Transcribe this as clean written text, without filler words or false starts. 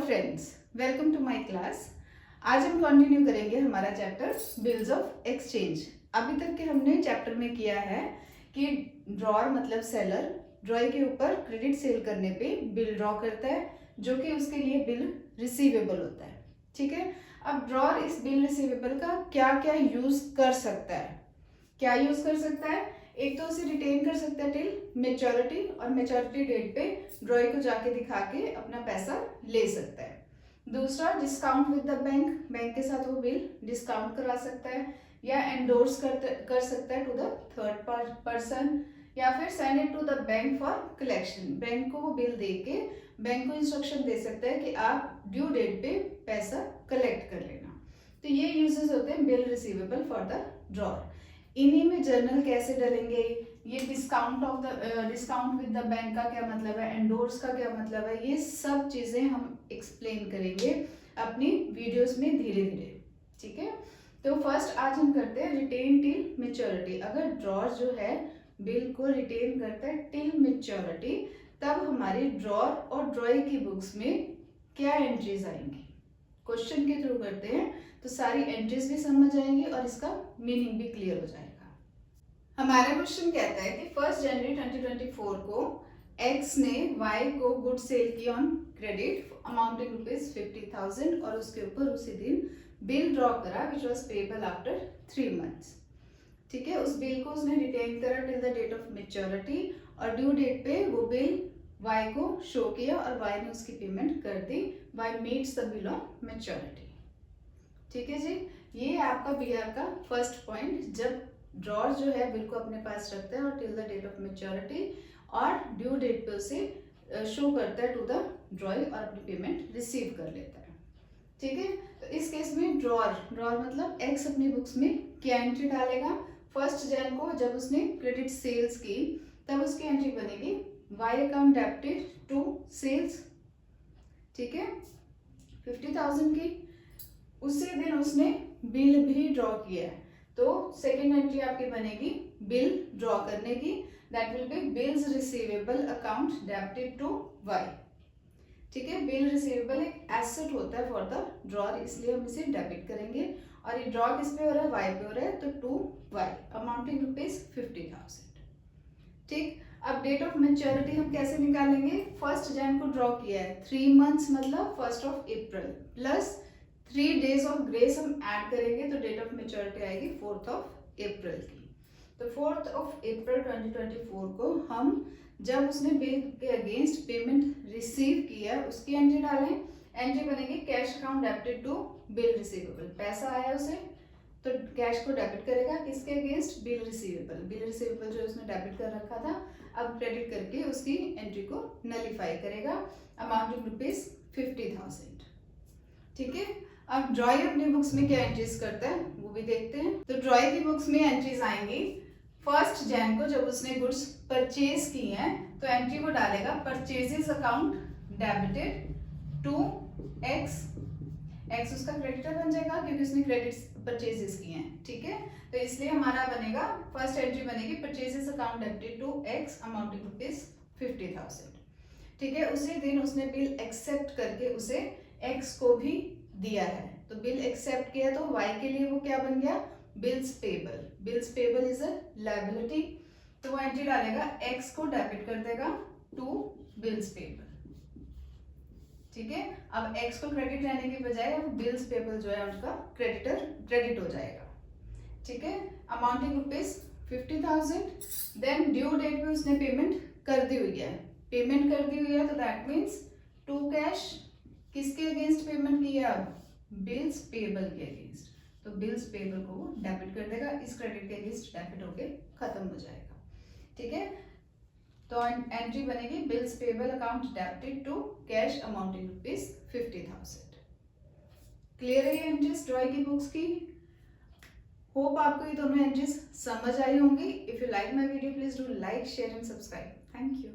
Friends, welcome to my class. आज हम continue करेंगे हमारा चैप्टर बिल्स ऑफ एक्सचेंज। अभी तक के हमने चैप्टर में किया है कि ड्रॉर मतलब सेलर ड्रॉय के ऊपर क्रेडिट सेल करने पे बिल ड्रॉ करता है, जो कि उसके लिए बिल रिसीवेबल होता है। ठीक है, अब ड्रॉर इस बिल रिसीवेबल का क्या क्या यूज कर सकता है। क्या यूज कर सकता है? एक तो उसे रिटेन कर सकता है टिल मेच्योरिटी, और मेच्योरिटी डेट पे ड्रॉय को जाके दिखा के अपना पैसा ले सकता है। दूसरा, discount with the bank, bank के साथ वो बिल डिस्काउंट करा सकता है, या एंडोर्स कर सकता है टू द थर्ड पर्सन, या फिर send it to the bank for collection. Bank को वो बिल दे के बैंक को इंस्ट्रक्शन दे सकता है कि आप ड्यू डेट पे पैसा कलेक्ट कर लेना। तो ये यूजेस होते हैं bill receivable for the drawer. इन्हीं में जर्नल कैसे डलेंगे, ये डिस्काउंट विद द बैंक का क्या मतलब है, एंडोर्स का क्या मतलब है, ये सब चीजें हम एक्सप्लेन करेंगे अपनी वीडियोस में धीरे धीरे। ठीक है, तो फर्स्ट आज हम करते हैं रिटेन टिल मेच्योरिटी। अगर ड्रॉर जो है बिल को रिटेन करता है टिल मेच्योरिटी, तब हमारी ड्रॉर और ड्रॉई की बुक्स में क्या एंट्रीज आएंगी। क्वेश्चन के थ्रू करते हैं तो सारी एंट्रीज भी समझ आएंगी और इसका मीनिंग भी क्लियर हो जाएगा। हमारा क्वेश्चन कहता है कि 1 जनवरी 2024 को X ने Y को गुड सेल की ऑन क्रेडिट अमाउंटिंग ₹50,000 और उसके ऊपर उसी दिन बिल ड्रॉ करा which was payable after 3 months. ठीक है, उस बिल को उसने रिटेन करा till the date of maturity और ड्यू डेट पे वो बिल Y को शो किया और Y ने उसकी पेमेंट कर दी। Y meets the bill on maturity. ठीक है जी, ये आपका BR का फर्स्ट पॉइंट। जब ड्रॉर जो है बिल को अपने पास रखता है और till the date of maturity और ड्यू डेट पे उसे शो करता है टू द ड्रॉय और अपनी पेमेंट रिसीव कर लेता है। ठीक है, तो इस केस में ड्रॉर मतलब X अपनी बुक्स में क्या एंट्री डालेगा। 1 जन को जब उसने क्रेडिट सेल्स की तब उसकी एंट्री बनेगी Y account debited to sales. ठीक है, 50,000 की। उसी दिन उसने बिल भी ड्रॉ किया है, तो सेकेंड एंट्री आपकी बनेगी बिल ड्रॉ करने की, that will be bills receivable account debited to Y। ठीक है, बिल रिसीवेबल एक एसेट होता है फॉर द ड्रॉर, इसलिए हम इसे डेबिट करेंगे। और ये ड्रॉ किस पे हो रहा है? Y पे हो रहा है, तो टू Y अमाउंटिंग ₹50,000। ठीक, अब डेट ऑफ मेच्योरिटी हम कैसे निकालेंगे? 1 जन को ड्रॉ किया है, 3 मंथ्स मतलब 1 अप्रैल प्लस 3 डेज ऑफ ग्रेस हम ऐड करेंगे तो डेट ऑफ मेच्योरिटी आएगी 4 अप्रैल की। तो 4 अप्रैल 2024 को हम जब उसने बिल के अगेंस्ट पेमेंट रिसीव किया उसकी एंट्री डालें। एंट्री बनेगी cash account debited to bill receivable. पैसा आया उसे तो कैश को डेबिट करेगा, किसके against? Bill receivable. Bill receivable जो उसने डेबिट कर रखा था अब क्रेडिट करके उसकी एंट्री को नलीफाई करेगा अमाउंटिंग ₹50,000। ठीक है, अब ड्रॉय अपनी बुक्स में क्या एंट्रीज करता है वो भी देखते हैं। तो ड्रॉय की बुक्स में एंट्रीज आएंगी 1 जन को जब उसने गुड्स परचेज की हैं तो एंट्री वो डालेगा purchases account debited to X उसका क्रेडिटर बन जाएगा क्योंकि उसने क्रेडिट परचेजेस किए हैं। ठीक है, तो इसलिए हमारा बनेगा फर्स्ट एंट्री बनेगी purchases account debited to X amounting ₹50,000। ठीक है, उसी दिन उसने बिल एक्सेप्ट करके उसे X को भी दिया है, तो बिल एक्सेप्ट किया तो Y के लिए वो क्या बन गया? Bills payable. Bills payable is a liability, तो वो एंट्री डालेगा X को डेबिट कर देगा टू बिल्स पेबल। ठीक है, अब X को क्रेडिट रहने की बजाय अब बिल्स पेबल जो है उसका क्रेडिट हो जाएगा। ठीक है, अमाउंटिंग ₹50,000। देन ड्यू डेट पे उसने पेमेंट कर दी हुई है, तो दैट मीन्स टू कैश। किसके अगेंस्ट पेमेंट की है? अब बिल्स पेबल के अगेंस्ट, तो बिल्स पेबल को वो डेबिट कर देगा, इस क्रेडिट के अगेंस्ट डेबिट होके खत्म हो जाएगा। ठीक है, तो एंट्री बनेगी bills payable account debited to cash amounting ₹50,000। Clear है ये एंट्रीज ड्रॉय की बुक्स की? होप आपको ये दोनों एंट्रीज समझ आई होंगी। If you like my video please do like, share and subscribe. Thank you.